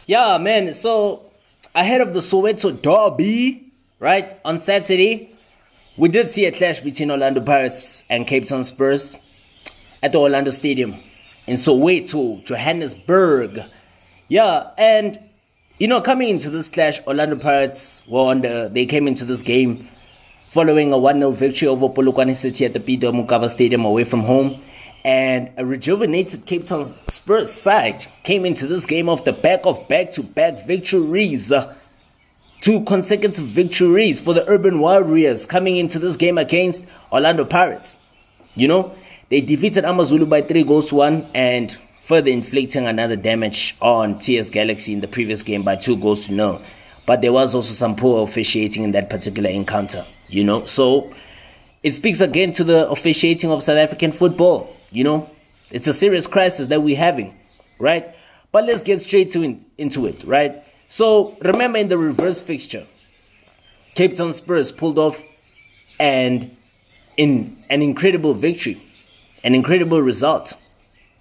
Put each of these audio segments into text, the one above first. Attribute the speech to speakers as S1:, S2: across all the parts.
S1: Yeah, man. So ahead of the Soweto derby, right, on Saturday, we did see a clash between Orlando Pirates and Cape Town Spurs at the Orlando Stadium in Soweto, Johannesburg. Yeah, and coming into this clash, Orlando Pirates they came into this game following a 1-0 victory over Polokwane City at the Peter Mokaba Stadium away from home. And a rejuvenated Cape Town Spurs side came into this game off the back of back-to-back victories. Two consecutive victories for the Urban Warriors coming into this game against Orlando Pirates. They defeated Amazulu by 3-1 and further inflicting another damage on TS Galaxy in the previous game by 2-0. But there was also some poor officiating in that particular encounter, So it speaks again to the officiating of South African football. It's a serious crisis that we're having, right? But let's get straight into it, right? So remember in the reverse fixture, Cape Town Spurs pulled off an incredible victory, an incredible result,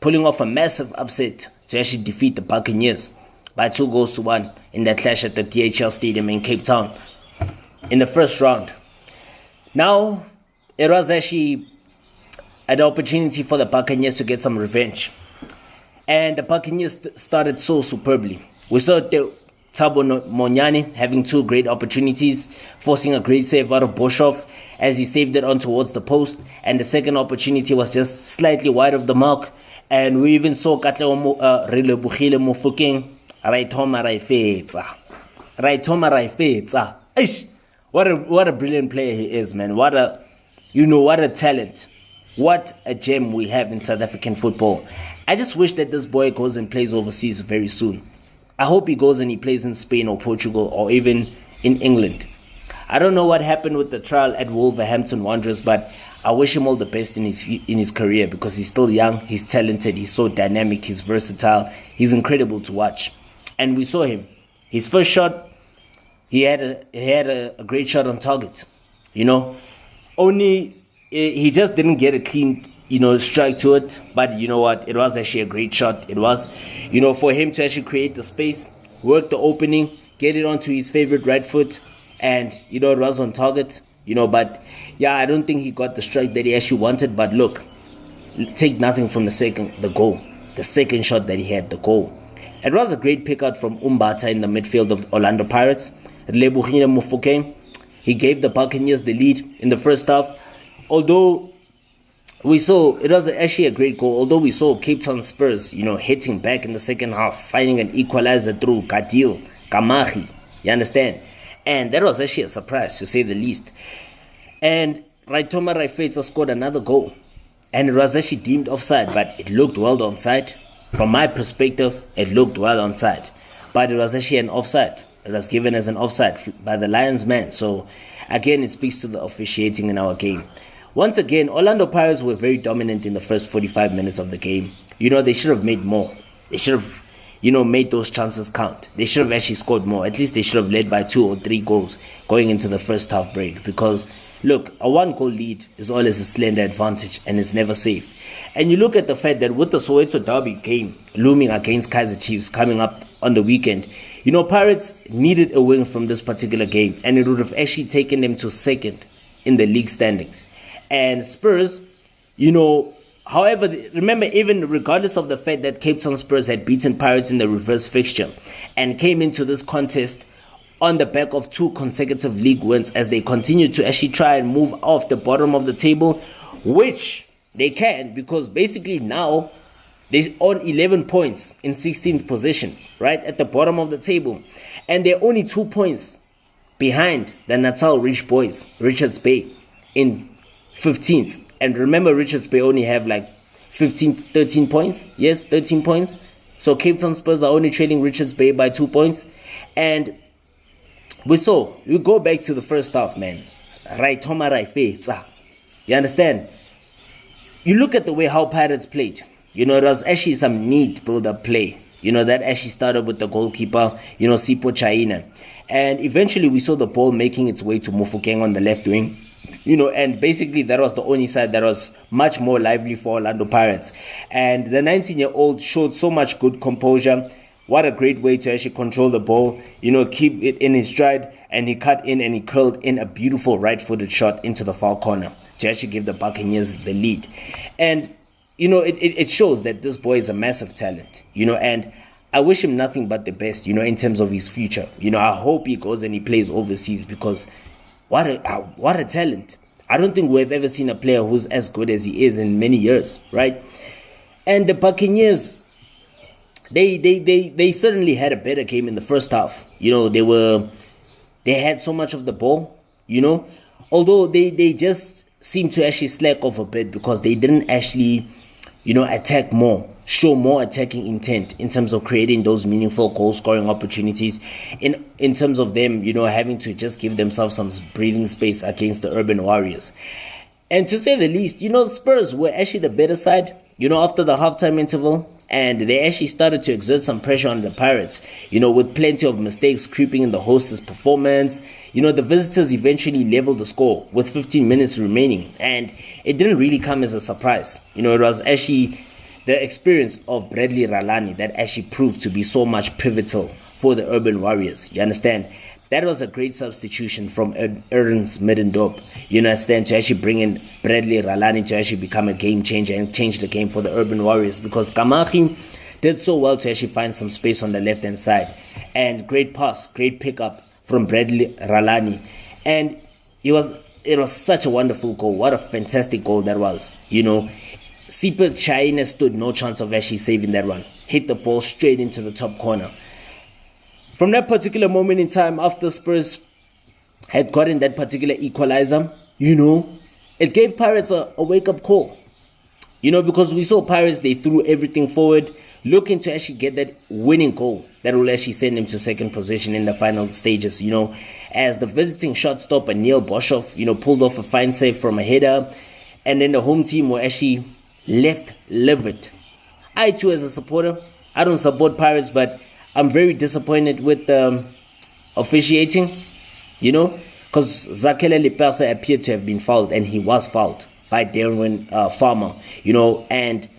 S1: pulling off a massive upset to actually defeat the Buccaneers by 2-1 in that clash at the DHL Stadium in Cape Town in the first round. Now, it was actually an opportunity for the Buccaneers to get some revenge. And the Buccaneers started so superbly. We saw Thabo Monyane having two great opportunities, forcing a great save out of Boshoff as he saved it on towards the post. And the second opportunity was just slightly wide of the mark. And we even saw Katlego Relebohile Mofokeng, Raitoma Raifetsa. What a brilliant player he is, man. What a talent. What a gem we have in South African football. I just wish that this boy goes and plays overseas very soon. I hope he goes and he plays in Spain or Portugal or even in England. I don't know what happened with the trial at Wolverhampton Wanderers, but I wish him all the best in his career because he's still young, he's talented, he's so dynamic, he's versatile, he's incredible to watch. And we saw him. His first shot, he had a great shot on target. He just didn't get a clean, strike to it. But you know what? It was actually a great shot. It was, for him to actually create the space, work the opening, get it onto his favorite right foot, and, it was on target. But yeah, I don't think he got the strike that he actually wanted. But look, take nothing from the second shot that he had, the goal. It was a great pick out from Umbata in the midfield of Orlando Pirates. Relebohile Mofokeng, he gave the Buccaneers the lead in the first half. Although we saw, it was actually a great goal, although we saw Cape Town Spurs, hitting back in the second half, finding an equalizer through Kadil, Kamahi, you understand? And that was actually a surprise, to say the least. And Raitoma Raifetsa scored another goal. And it was actually deemed offside, but it looked well onside. From my perspective, it looked well onside. But it was actually an offside. It was given as an offside by the Lions man. So, again, it speaks to the officiating in our game. Once again, Orlando Pirates were very dominant in the first 45 minutes of the game. They should have made more. They should have, made those chances count. They should have actually scored more. At least they should have led by 2 or 3 goals going into the first half break. Because, look, a 1-goal lead is always a slender advantage and it's never safe. And you look at the fact that with the Soweto derby game looming against Kaizer Chiefs coming up on the weekend, Pirates needed a win from this particular game. And it would have actually taken them to second in the league standings. And Spurs, however, remember, even regardless of the fact that Cape Town Spurs had beaten Pirates in the reverse fixture and came into this contest on the back of 2 consecutive league wins as they continue to actually try and move off the bottom of the table, which they can because basically now they're on 11 points in 16th position, right at the bottom of the table. And they're only 2 points behind the Natal Rich Boys, Richards Bay, in 15th. And remember, Richards Bay only have 13 points. Yes, 13 points. So Cape Town Spurs are only trailing Richards Bay by 2 points. And we go back to the first half, man. Raitoma Raifetsa. You understand? You look at the way how Pirates played. It was actually some neat build-up play. That actually started with the goalkeeper, Sipho Chaina. And eventually we saw the ball making its way to Mofokeng on the left wing. And basically that was the only side that was much more lively for Orlando Pirates. And the 19-year-old showed so much good composure, What a great way to actually control the ball, keep it in his stride, and he cut in and he curled in a beautiful right-footed shot into the far corner to actually give the Buccaneers the lead. And, it shows that this boy is a massive talent, and I wish him nothing but the best, in terms of his future. I hope he goes and he plays overseas because what a talent. I don't think we've ever seen a player who's as good as he is in many years, right? And the Buccaneers, they certainly had a better game in the first half. They had so much of the ball, although they just seemed to actually slack off a bit because they didn't actually, attack more, show more attacking intent in terms of creating those meaningful goal-scoring opportunities, in terms of them, having to just give themselves some breathing space against the Urban Warriors. And to say the least, the Spurs were actually the better side, after the halftime interval. And they actually started to exert some pressure on the Pirates, with plenty of mistakes creeping in the host's performance. The visitors eventually leveled the score with 15 minutes remaining. And it didn't really come as a surprise. It was actually the experience of Bradley Ralani that actually proved to be so much pivotal for the Urban Warriors. You understand? That was a great substitution from Ernst Middendorp, to actually bring in Bradley Ralani to actually become a game changer and change the game for the Urban Warriors, because Kamachi did so well to actually find some space on the left-hand side. And great pass, great pickup from Bradley Ralani. And it was such a wonderful goal. What a fantastic goal that was, Sipa China stood no chance of actually saving that one. Hit the ball straight into the top corner. From that particular moment in time, after Spurs had gotten that particular equalizer, it gave Pirates a wake-up call. Because we saw Pirates, they threw everything forward, looking to actually get that winning goal that will actually send them to second position in the final stages, as the visiting shot stopper, Neil Boshoff, pulled off a fine save from a header, and then the home team were actually left livid. I too, as a supporter, I don't support Pirates, but I'm very disappointed with officiating, because Zakele Lipasa appeared to have been fouled, and he was fouled by Darren Farmer, and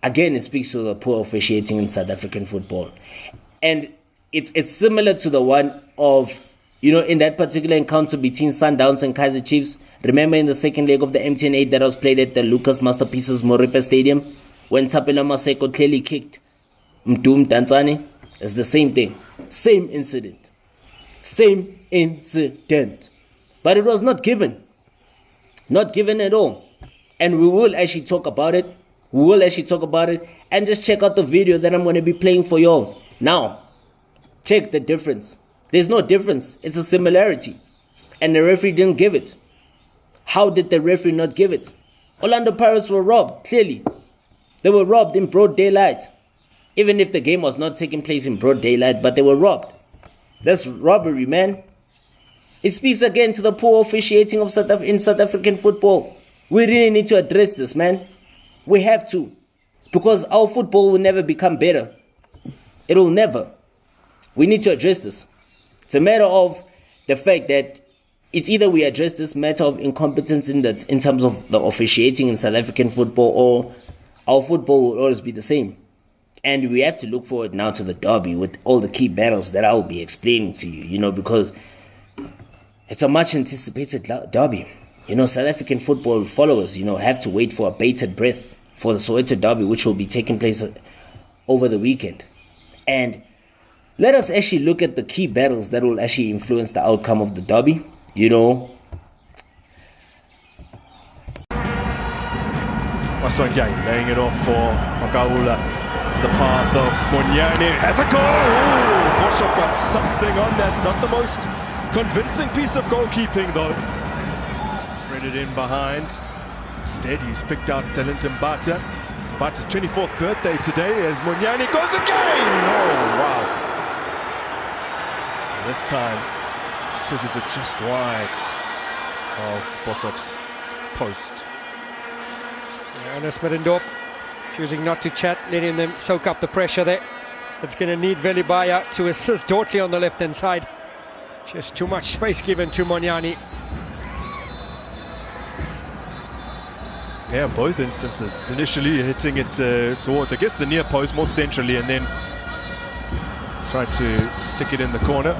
S1: again, it speaks to the poor officiating in South African football. And it's similar to the one of, in that particular encounter between Sundowns and Kaizer Chiefs. Remember in the second leg of the MTN 8 that was played at the Lucas Masterpieces Moripe Stadium, when Tapela Maseko clearly kicked Mdum Tanzani? It's the same thing. Same incident. But it was not given. Not given at all. And we will actually talk about it. And just check out the video that I'm going to be playing for y'all. Now, check the difference. There's no difference. It's a similarity. And the referee didn't give it. How did the referee not give it? Orlando Pirates were robbed, clearly. They were robbed in broad daylight. Even if the game was not taking place in broad daylight, but they were robbed. That's robbery, man. It speaks again to the poor officiating of in South African football. We really need to address this, man. We have to. Because our football will never become better. It will never. We need to address this. It's a matter of the fact that it's either we address this matter of incompetence in terms of the officiating in South African football, or our football will always be the same. And we have to look forward now to the derby with all the key battles that I will be explaining to you, because it's a much anticipated derby. South African football followers, have to wait for a bated breath for the Soweto derby, which will be taking place over the weekend. And let us actually look at the key battles that will actually influence the outcome of the derby.
S2: Maswangai laying it off for Magaula. To the path of Munyane, has a goal! Boshoff got something on. That's not the most convincing piece of goalkeeping though. Threaded in behind. Instead he's picked out Talent Mbata. It's Mbata's 24th birthday today as Munyane goes again! Oh wow. And this time fizzes it just wide of Boshoff's post.
S3: Ernst Middendorp choosing not to chat, letting them soak up the pressure there. It's going to need Velibaya to assist Dortley on the left-hand side. Just too much space given to Monyani.
S2: Yeah, in both instances. Initially hitting it towards, I guess, the near post more centrally, and then tried to stick it in the corner.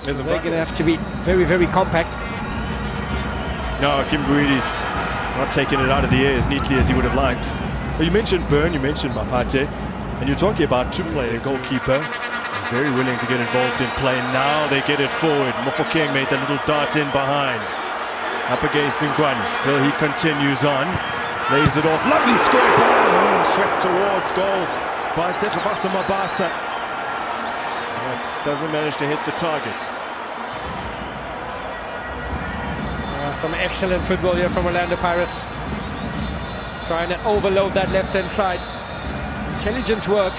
S3: So they're going to have to be very, very compact.
S2: No, Kimbuidi's not taking it out of the air as neatly as he would have liked. Well, you mentioned Byrne, you mentioned Mapate, and you're talking about two-player goalkeeper. Very willing to get involved in play. Now they get it forward. Mofokeng made the little dart in behind. Up against Ngwani. Still he continues on. Lays it off. Lovely square ball. Swept towards goal by Tshepo Mabasa. But doesn't manage to hit the target.
S3: Some excellent football here from Orlando Pirates. Trying to overload that left-hand side. Intelligent work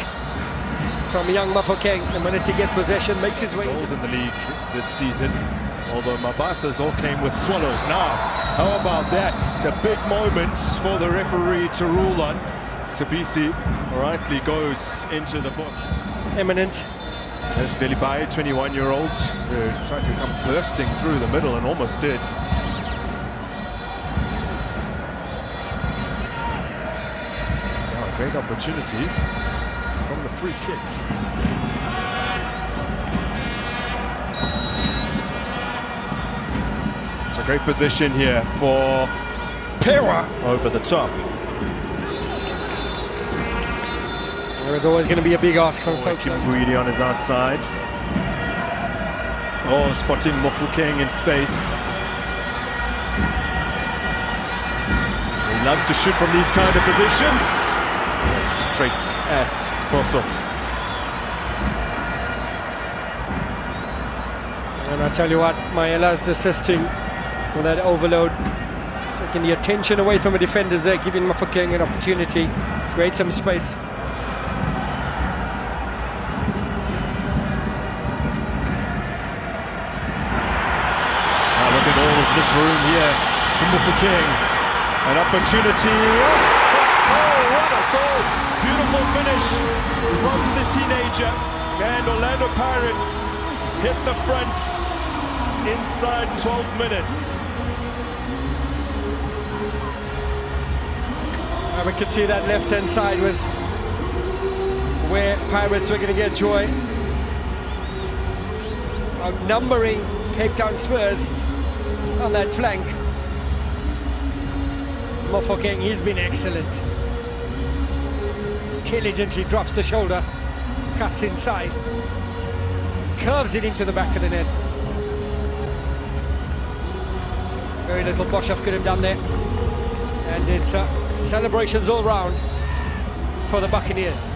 S3: from young Mofokeng. The minute he gets possession, makes his way
S2: into the league this season. Although Mabasa's all came with Swallows. Now, how about that? A big moment for the referee to rule on. Sabisi rightly goes into the book.
S3: Eminent.
S2: There's Velibai, 21-year-old, who tried to come bursting through the middle and almost did. Now, a great opportunity from the free kick. It's a great position here for Pewa over the top.
S3: There is always going to be a big ask from
S2: Kimbuidi on his outside. Oh, spotting Mofokeng in space. He loves to shoot from these kind of positions. Straight at Bosov.
S3: And I tell you what, Maela's assisting with that overload, taking the attention away from the defenders there, giving Mofokeng an opportunity to create some space.
S2: Now look at all of this room here for Mofokeng. An opportunity. Oh, what a goal! Beautiful finish from the teenager. And Orlando Pirates hit the front inside 12 minutes.
S3: And we could see that left-hand side was where Pirates were going to get joy. Outnumbering Cape Town Spurs on that flank. Mofokeng, he's been excellent. Intelligently drops the shoulder, cuts inside, curves it into the back of the net. Very little Boshoff could have done there. And it's celebrations all round for the Buccaneers.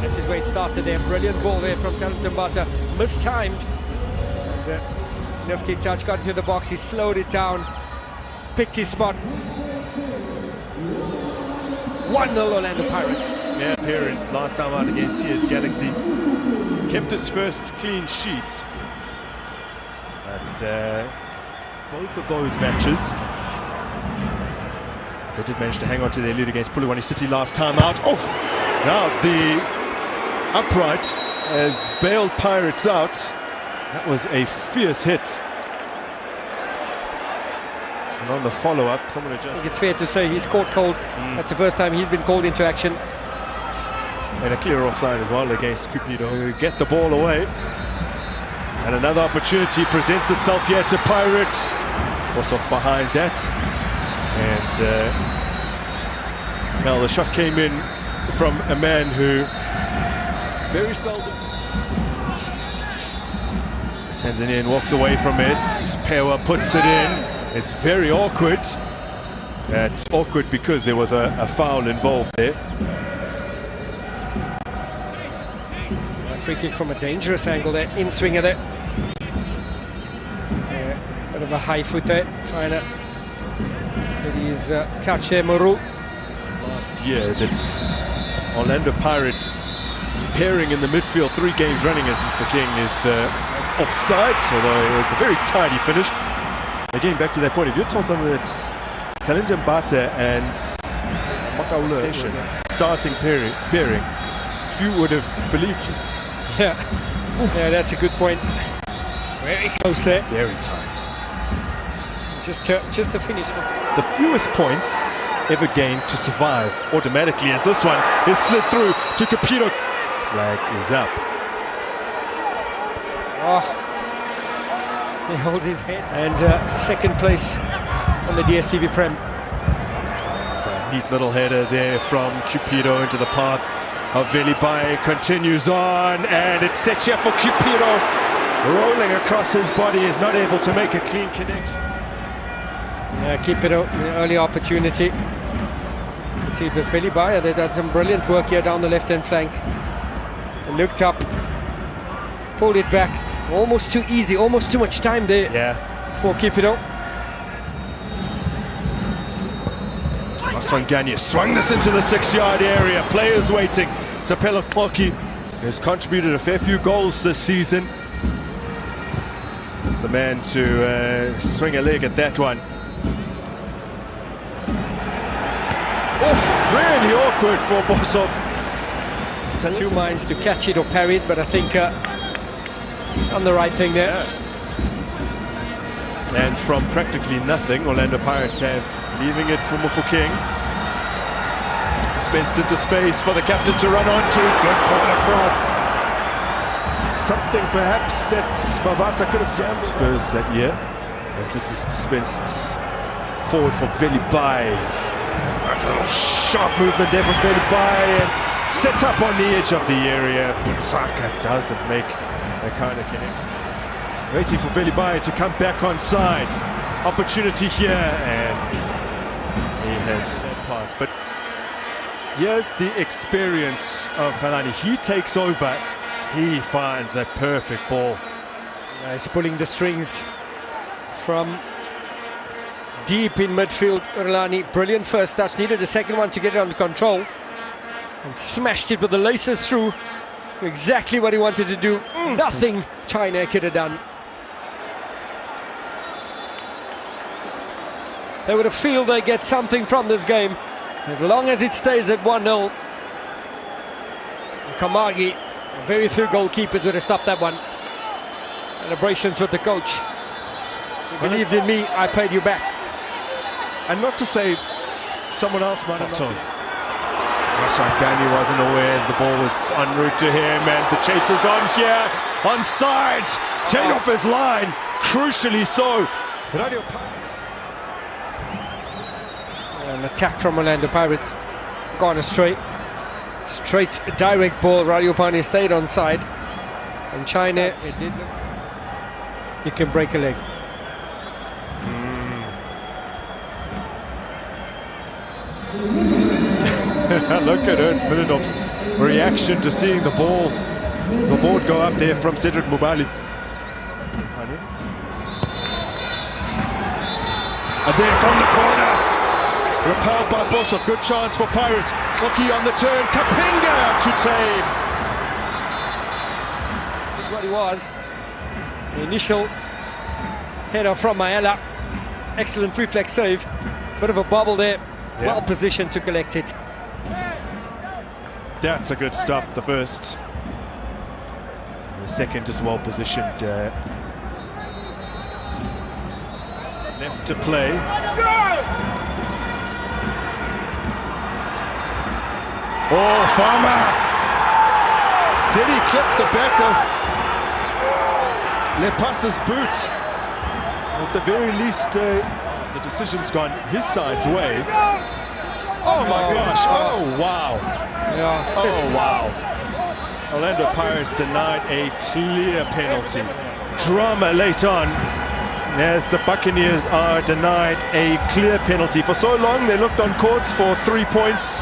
S3: This is where it started there. Brilliant ball there from Tambata. Mistimed. And, nifty touch, got into the box. He slowed it down, picked his spot. 1-0 Orlando Pirates.
S2: Yeah, appearance last time out against TS Galaxy. Kept his first clean sheet. But both of those matches, they did manage to hang on to their lead against Polokwane City last time out. Oh! Now the upright has bailed Pirates out. That was a fierce hit. And on the follow-up, someone
S3: I
S2: adjusted.
S3: think it's fair to say he's caught cold. That's the first time he's been called into action.
S2: And a clear offside as well against Cupido, who get the ball away. And another opportunity presents itself here to Pirates. Bosov behind that. And well, the shot came in from a man who very seldom. Tanzanian walks away from it. Pewa puts it in. It's very awkward. It's awkward because there was a foul involved there.
S3: A free kick from a dangerous angle there, in swinger there. Bit of a high foot there, trying to get his touch there, Muru.
S2: Last year that Orlando Pirates pairing in the midfield 3 games running as Mofokeng is offside, although it's a very tidy finish. Again, back to that point, if you're told something that Talentum Bata and Makaula starting pairing, few would have believed you.
S3: Yeah, yeah, that's a good point. Very close there.
S2: Very tight.
S3: Just to finish.
S2: The fewest points ever gained to survive automatically, as this one is slid through to Capito. Flag is up.
S3: Oh, he holds his head. And second place on the DStv Prem.
S2: It's a neat little header there from Cupido into the path of Velibai. Continues on, and it's set here for Cupido. Rolling across his body, is not able to make a clean connection.
S3: Cupido, the early opportunity. Let's see, it was Velibai. They did some brilliant work here down the left-hand flank. They looked up, pulled it back. Almost too easy, almost too much time there for Cupido.
S2: Maswanganya swung this into the 6-yard area. Players waiting. Tapelo Koki has contributed a fair few goals this season. It's the man to swing a leg at that one. Oh, really awkward for Bosov.
S3: Two minds to catch it or parry it, but I think on the right thing there.
S2: And from practically nothing, Orlando Pirates have leaving it for Mufokeng. Dispensed into space for the captain to run onto. Good ball across. Something perhaps that Mabasa could have done. Spurs that year, as this is dispensed forward for Velibai. That's a little sharp movement there from Velibai, and set up on the edge of the area. Butsaka doesn't make a kind of connection. Waiting for Velibai to come back on side. Opportunity here, and he has passed. But here's the experience of Halani. He takes over. He finds a perfect ball.
S3: He's pulling the strings from deep in midfield. Orlani, brilliant first touch. Needed a second one to get it under control. And smashed it with the laces through. Exactly what he wanted to do. Nothing China could have done. They would have feel they get something from this game, as long as it stays at 1-0. Kamagi, very few goalkeepers would have stopped that one. Celebrations with the coach. You believed in me, I paid you back.
S2: And not to say someone else might have not. Maswanganya wasn't aware the ball was en route to him, and the chase is on here, onside, chain off his line, crucially so.
S3: An attack from Orlando Pirates, gone astray. Straight direct ball. Radio Pani stayed on side, and China, you can break a leg.
S2: Look at Ernst Middendorf's reaction to seeing the board go up there from Cedric Mubali. And there from the corner, repelled by Bosov. Good chance for Pirates. Oki on the turn, Kapinga to tame.
S3: Here's what he was. The initial header from Maela. Excellent reflex save. Bit of a bobble there. Well positioned to collect it.
S2: That's a good stop, the first. And the second is well positioned. Left to play. Oh, Farmer! Did he clip the back of Lepas's boot? At the very least, the decision's gone his side's way. Oh my gosh! Oh wow!
S3: Yeah.
S2: Oh wow! Orlando Pirates denied a clear penalty. Drama late on, as the Buccaneers are denied a clear penalty. For so long, they looked on course for 3 points.